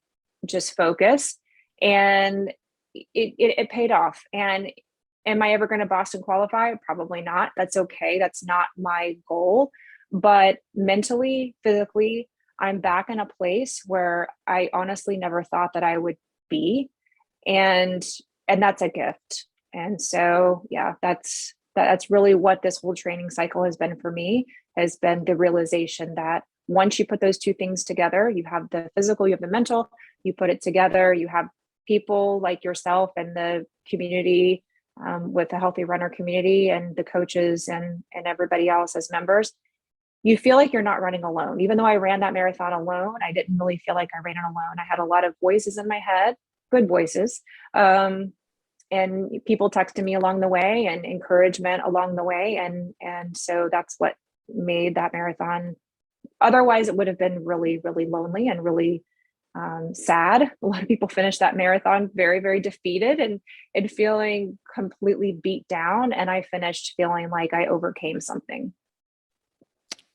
just focus. And it paid off. And am I ever going to Boston qualify? Probably not. That's okay. That's not my goal. But mentally, physically, I'm back in a place where I honestly never thought that I would be. And that's a gift. And so, yeah, that's really what this whole training cycle has been for me, has been the realization that once you put those two things together, you have the physical, you have the mental, you put it together, you have people like yourself and the community, with the Healthy Runner community and the coaches and everybody else as members, you feel like you're not running alone. Even though I ran that marathon alone, I didn't really feel like I ran it alone. I had a lot of voices in my head, good voices. And people texted me along the way and encouragement along the way. And so that's what made that marathon. Otherwise, it would have been really, really lonely and really sad. A lot of people finish that marathon very, very defeated and feeling completely beat down. And I finished feeling like I overcame something.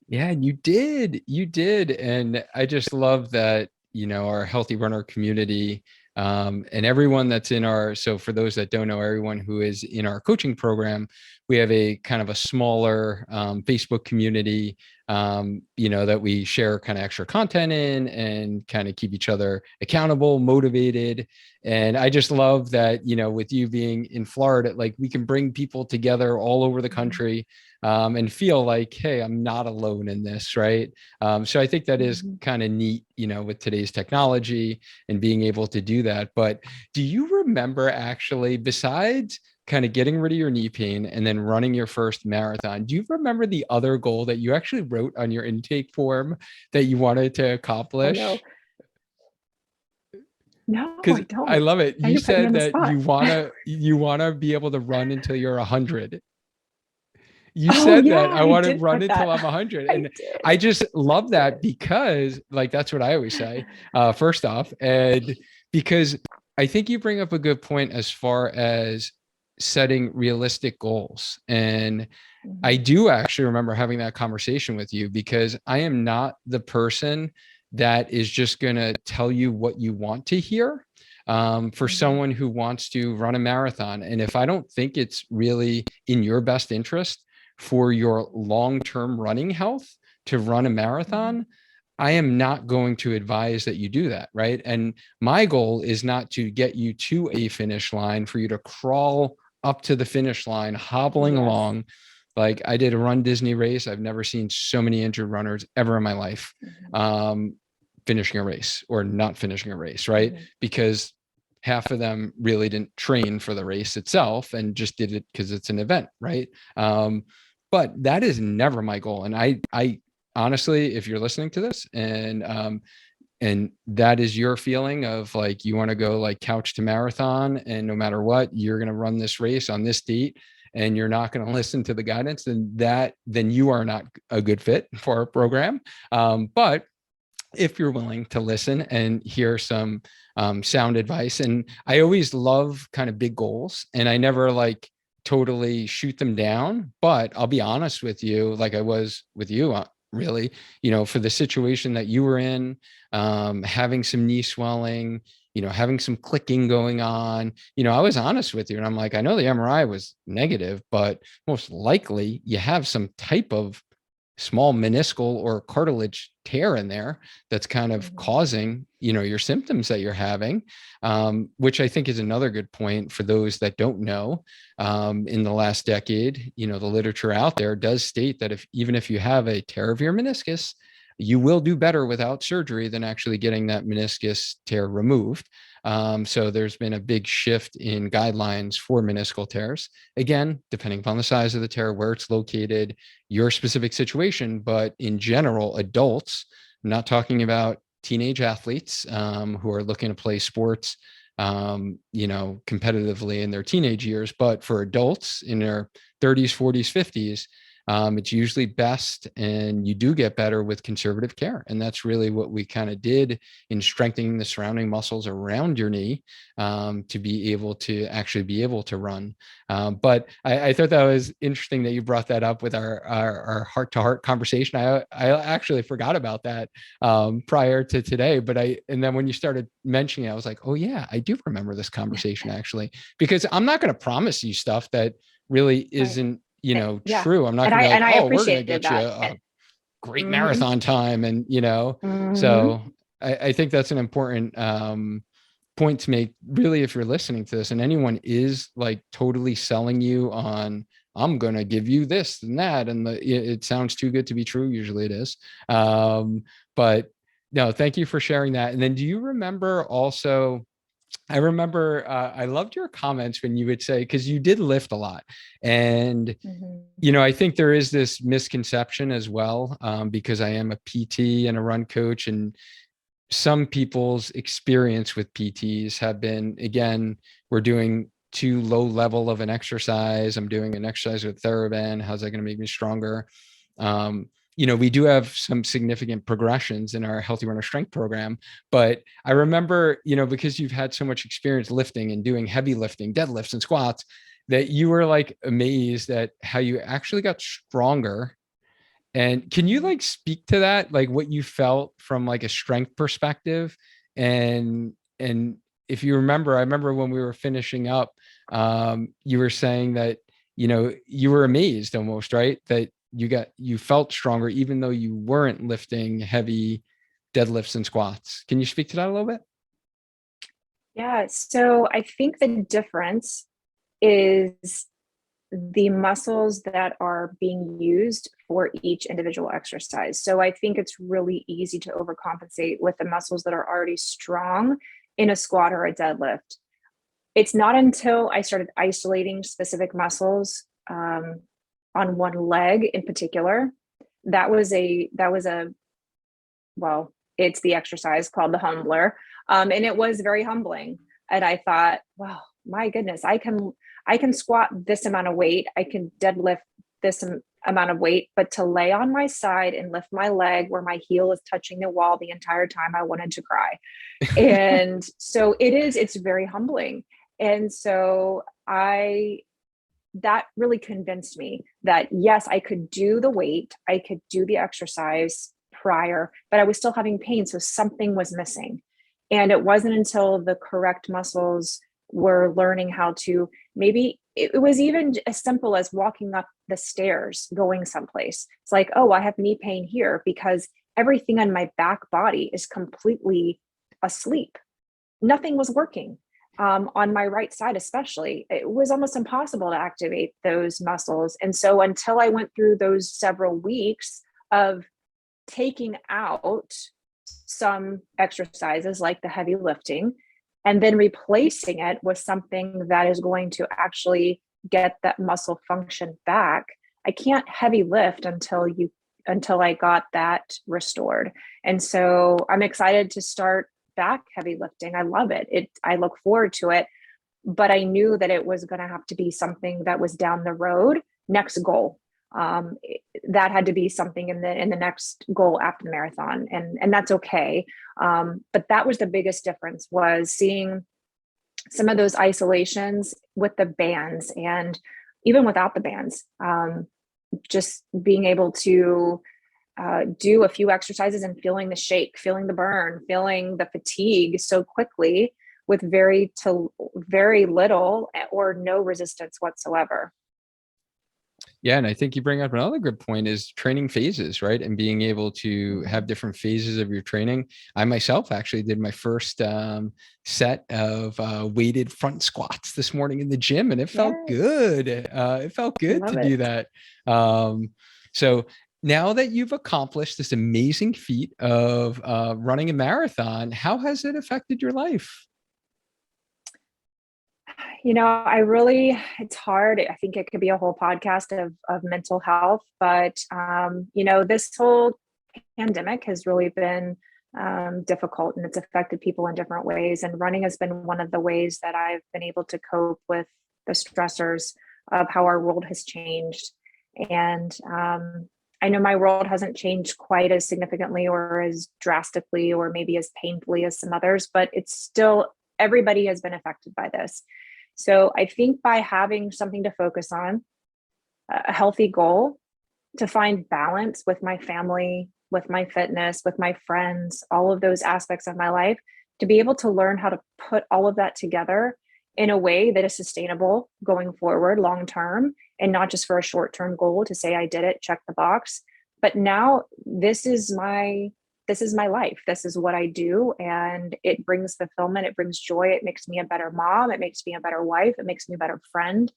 Yeah, and you did. And I just love that, our healthy runner community, and everyone that's in our, so for those that don't know, everyone who is in our coaching program, we have a kind of a smaller Facebook community, that we share kind of extra content in and kind of keep each other accountable, motivated. And I just love that, with you being in Florida, like we can bring people together all over the country, and feel like, hey, I'm not alone in this, right? So I think that is kind of neat, with today's technology and being able to do that. But do you remember actually, besides kind of getting rid of your knee pain and then running your first marathon, do you remember the other goal that you actually wrote on your intake form that you wanted to Oh accomplish? no, no, I Because I don't. love it. Now You you're putting me said on the that spot. you wanna be able to run until you're 100. You Oh said that yeah, I I want to did run put until that. I'm 100. I And did. I just I love that did. because, like, that's what I always say, first off. And because I think you bring up a good point as far as setting realistic goals. And I Mhm. do actually remember having that conversation with you because I am not the person that is just going to tell you what you want to hear. For Mhm. someone who wants to run a marathon. And if I don't think it's really in your best interest for your long-term running health to run a Mhm. marathon, I am not going to advise that you do that. Right. And my goal is not to get you to a finish line for you to crawl up to the finish line, hobbling Yes. along. Like I did a Run Disney race. I've never seen so many injured runners ever in my life, Mhm. um, finishing a race or not finishing a race. Right. Mhm. Because half of them really didn't train for the race itself and just did it because it's an event. Right. But that is never my goal. And I honestly, if you're listening to this and that is your feeling of like you want to go like couch to marathon and no matter what you're going to run this race on this date and you're not going to listen to the guidance, then you are not a good fit for our program. But if you're willing to listen and hear some sound advice, and I always love kind of big goals and I never like totally shoot them down, but I'll be honest with you, like I was with you, really, for the situation that you were in, having some knee swelling, having some clicking going on, I was honest with you and I'm like, I know the MRI was negative, but most likely you have some type of small meniscal or cartilage tear in there that's kind of Mhm. causing your symptoms that you're having, which I think is another good point for those that don't know. In the last decade, the literature out there does state that even if you have a tear of your meniscus, you will do better without surgery than actually getting that meniscus tear removed. So there's been a big shift in guidelines for meniscal tears, again depending upon the size of the tear, where it's located, your specific situation. But in general, adults, I'm not talking about teenage athletes, who are looking to play sports, competitively in their teenage years, but for adults in their 30s, 40s, 50s, it's usually best and you do get better with conservative care. And that's really what we kind of did in strengthening the surrounding muscles around your knee, to be able to actually be able to run. But I thought that was interesting that you brought that up with our heart-to-heart conversation. I actually forgot about that, prior to today, but and then when you started mentioning it, I was like, oh yeah, I do remember this conversation actually, because I'm not going to promise you stuff that really Right. isn't, Yeah. true. I'm not And going to be like, I oh, we're going to appreciated get you that. a great Mm-hmm. marathon time. And, Mm-hmm. so I think that's an important, point to make, really, if you're listening to this and anyone is like totally selling you on, I'm going to give you this and that, and it sounds too good to be true. Usually it is. But no, thank you for sharing that. And then do you remember also, I remember I loved your comments when you would say, because you did lift a lot. And, Mhm. I think there is this misconception as well, because I am a PT and a run coach, and some people's experience with PTs have been, again, we're doing too low level of an exercise. I'm doing an exercise with TheraBand. How's that going to make me stronger? Um, we do have some significant progressions in our Healthy Runner Strength program, but I remember, because you've had so much experience lifting and doing heavy lifting, deadlifts and squats, that you were like amazed at how you actually got stronger. And can you Mhm. like speak to that, like what you felt from like a strength perspective? And if you remember, I remember when we were finishing up, you were saying that, you were amazed almost, right? That you felt stronger even though you weren't lifting heavy deadlifts and squats. Can you speak to that a little bit? Yeah, so I think the difference is the muscles that are being used for each individual exercise. So I think it's really easy to overcompensate with the muscles that are already strong in a squat or a deadlift. It's not until I started isolating specific muscles on one leg in particular that was a well, it's the exercise called the humbler. And it was very humbling. And I thought, wow, my goodness, I can squat this amount of weight, I can deadlift this amount of weight, but to lay on my side and lift my leg where my heel is touching the wall the entire time, I wanted to cry. And so it's very humbling. And so I that really convinced me that yes, I could do the weight, I could do the exercise prior, but I was still having pain. So something was missing. And it wasn't until the correct muscles were learning how to maybe it was even as simple as walking up the stairs going someplace. It's like, oh, I have knee pain here because everything on my back body is completely asleep. Nothing was working. On my right side, especially, it was almost impossible to activate those muscles. And so, until I went through those several weeks of taking out some exercises like the heavy lifting and then replacing it with something that is going to actually get that muscle function back, I can't heavy lift until I got that restored. And so I'm excited to start back heavy lifting. I love it. I look forward to it, but I knew that it was going to have to be something that was down the road, next goal. Um, that had to be something in the next goal after the marathon, and that's okay. But that was the biggest difference, was seeing some of those isolations with the bands and even without the bands. Just being able to do a few exercises and feeling the shake, feeling the burn, feeling the fatigue so quickly with very little or no resistance whatsoever. Yeah, and I think you bring up another good point is training phases, right? And being able to have Mhm. different phases of your training. I myself actually did my first set of weighted front squats this morning in the gym, and it felt Yes, good. It felt good to love do it. that. So now that you've accomplished this amazing feat of running a marathon, how has it affected your life? It's hard. I think it could be a whole podcast of mental health, but this whole pandemic has really been difficult, and it's affected people in different ways. And running has been one of the ways that I've been able to cope with the stressors of how our world has changed. And I know my world hasn't changed quite as significantly or as drastically or maybe as painfully as some others, but it's still, everybody has been affected by this. So I think by having something to focus on, a healthy goal, to find balance with my family, with my fitness, with my friends, all of those aspects of my life, to be able to learn how to put all of that together in a way that is sustainable going forward long term, and not just for a short term goal to say I did it, check the box. But now this is my life. This is what I do, and it brings fulfillment, it brings joy, it makes me a better mom, it makes me a better wife, it makes me a better friend.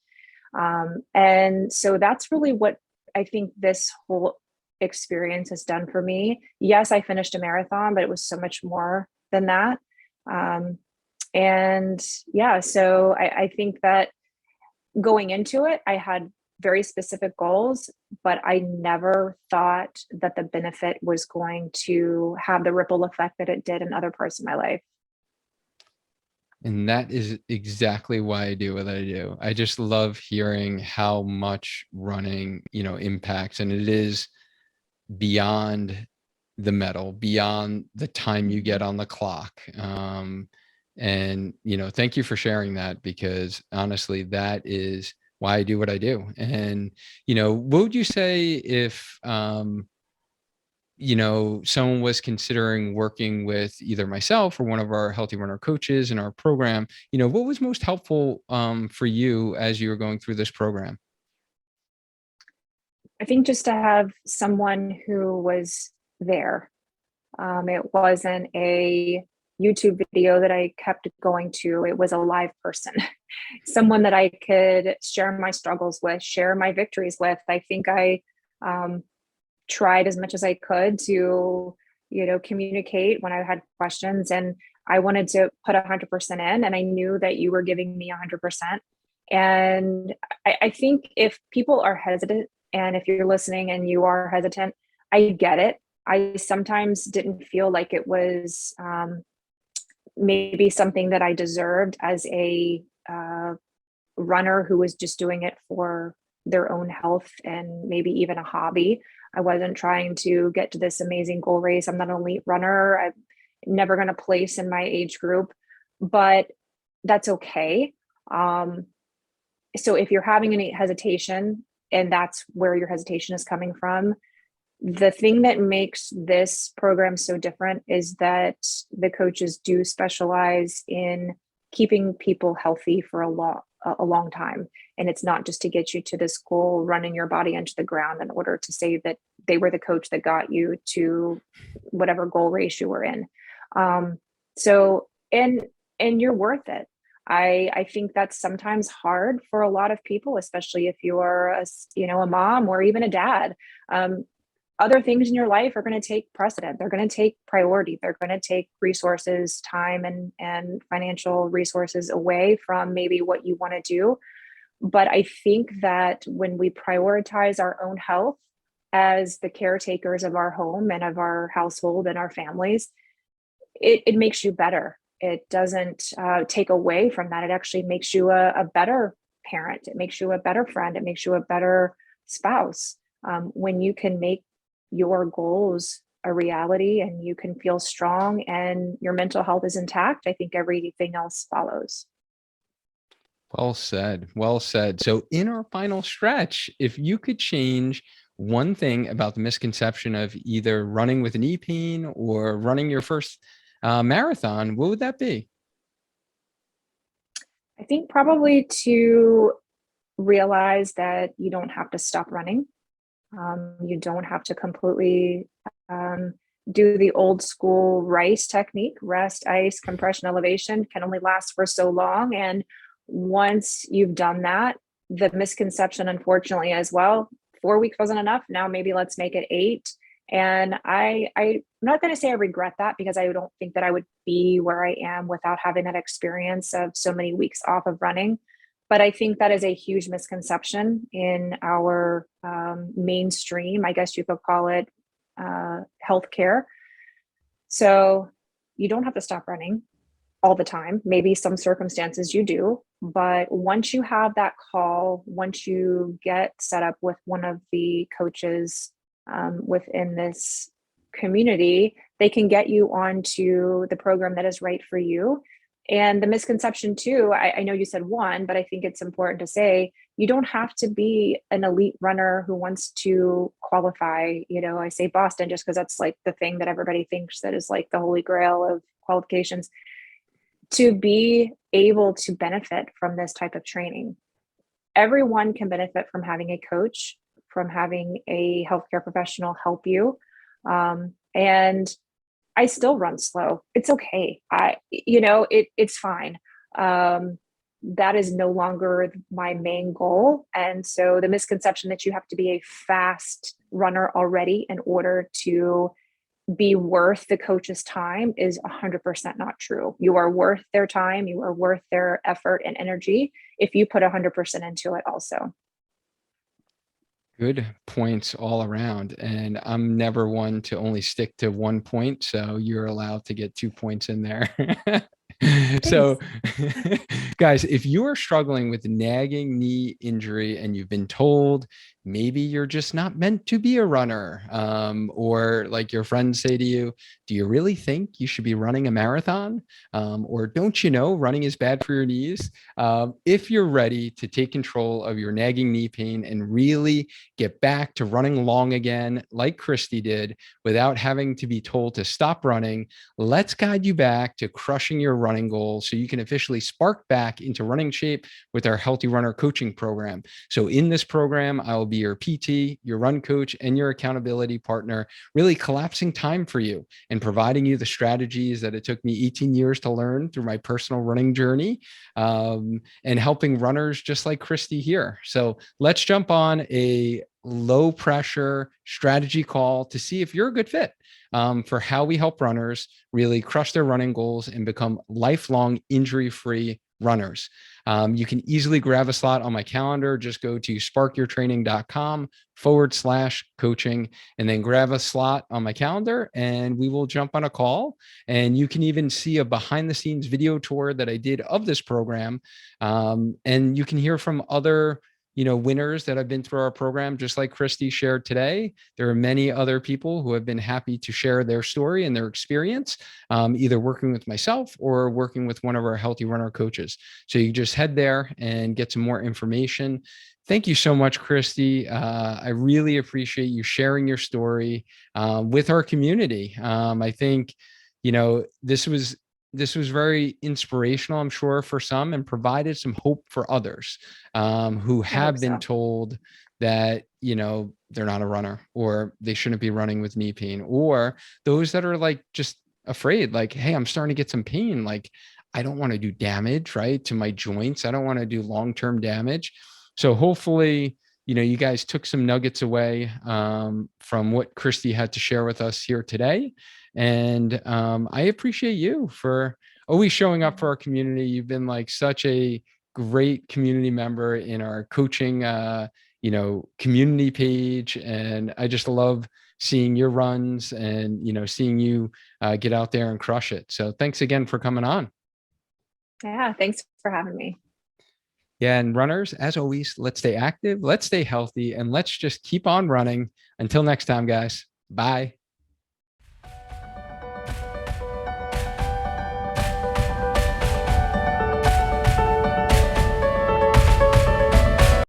And so that's really what I think this whole experience has done for me. Yes, I finished a marathon, but it was so much more than that. Um, And yeah, so I think that going into it, I had very specific goals, but I never thought that the benefit was going to have the ripple effect that it did in other parts of my life. And that is exactly why I do what I do. I just love hearing how much running, impacts, and it is beyond the medal, beyond the time you get on the clock. And, thank you for sharing that, because honestly, that is why I do what I do. And, what would you say if, someone was considering working with either myself or one of our Healthy Runner coaches in our program, what was most helpful for you as you were going through this program? I think just to have someone who was there. It wasn't a YouTube video that I kept going to. It was a live person, someone that I could share my struggles with, share my victories with. I think I tried as much as I could to, communicate when I had questions, and I wanted to put 100% in, and I knew that you were giving me 100%. And I think if people are hesitant, and if you're listening and you are hesitant, I get it. I sometimes didn't feel like it was maybe something that I deserved as a runner who was just doing it for their own health and maybe even a hobby. I wasn't trying to get to this amazing goal race. I'm not an elite runner. I'm never going to place in my age group, but that's okay. So if you're having any hesitation, and that's where your hesitation is coming from, the thing that makes this program so different is that the coaches do specialize in keeping people healthy for a long time. And it's not just to get you to this goal, running your body into the ground in order to say that they were the coach that got you to whatever goal race you were in. So, and you're worth it. I think that's sometimes hard for a lot of people, especially if you're a mom or even a dad. Other things in your life are going to take precedent. They're going to take priority. They're going to take resources, time, and financial resources away from maybe what you want to do. But I think that when we prioritize our own health as the caretakers of our home and of our household and our families, it makes you better. It doesn't take away from that. It actually makes you a better parent. It makes you a better friend. It makes you a better spouse. When you can make your goals a reality and you can feel strong and your mental health is intact, I think everything else follows. Well said. Well said. So in our final stretch, if you could change one thing about the misconception of either running with knee pain or running your first marathon, what would that be? I think probably to realize that you don't have to stop running. You don't have to completely do the old school RICE technique. Rest, ice, compression, elevation can only last for so long. And once you've done that, the misconception, unfortunately, as well, 4 weeks wasn't enough. Now maybe let's make it 8. And I'm not going to say I regret that, because I don't think that I would be where I am without having that experience of so many weeks off of running. But I think that is a huge misconception in our mainstream, I guess you could call it, healthcare. So you don't have to stop running all the time. Maybe some circumstances you do, but once you have that call, once you get set up with one of the coaches within this community, they can get you onto the program that is right for you. And the misconception too, I know you said one, but I think it's important to say you don't have to be an elite runner who wants to qualify. I say Boston just because that's like the thing that everybody thinks that is like the holy grail of qualifications. To be able to benefit from this type of training, everyone can benefit from having a coach, from having a healthcare professional help you. And I still run slow. It's okay. It's fine. That is no longer my main goal. And so the misconception that you have to be a fast runner already in order to be worth the coach's time is 100% not true. You are worth their time. You are worth their effort and energy if you put 100% into it also. Good points all around. And I'm never one to only stick to 1 point. So you're allowed to get 2 points in there. So, guys, if you are struggling with nagging knee injury and you've been told maybe you're just not meant to be a runner, or like your friends say to you, do you really think you should be running a marathon? Or don't you know running is bad for your knees? If you're ready to take control of your nagging knee pain and really get back to running long again, like Christy did, without having to be told to stop running, let's guide you back to crushing your running goals so you can officially spark back into running shape with our Healthy Runner coaching program. So in this program, I will be your PT, your run coach, and your accountability partner, really collapsing time for you and providing you the strategies that it took me 18 years to learn through my personal running journey, and helping runners just like Christy here. So let's jump on a low pressure strategy call to see if you're a good fit, for how we help runners really crush their running goals and become lifelong injury-free runners. You can easily grab a slot on my calendar. Just go to sparkyourtraining.com/coaching and then grab a slot on my calendar and we will jump on a call. And you can even see a behind the scenes video tour that I did of this program. And you can hear from other winners that have been through our program, just like Christy shared today. There are many other people who have been happy to share their story and their experience, either working with myself or working with one of our Healthy Runner coaches. So you just head there and get some more information. Thank you so much, Christy. I really appreciate you sharing your story with our community. I think, this was very inspirational, I'm sure, for some, and provided some hope for others who have been told that, they're not a runner or they shouldn't be running with knee pain, or those that are like just afraid, like, hey, I'm starting to get some pain. Like, I don't want to do damage, right, to my joints. I don't want to do long-term damage. So hopefully, you guys took some nuggets away from what Christy had to share with us here today. And I appreciate you for always showing up for our community. You've been like such a great community member in our coaching, community page. And I just love seeing your runs and, seeing you get out there and crush it. So thanks again for coming on. Yeah, thanks for having me. Yeah, and runners, as always, let's stay active, let's stay healthy, and let's just keep on running. Until next time, guys. Bye.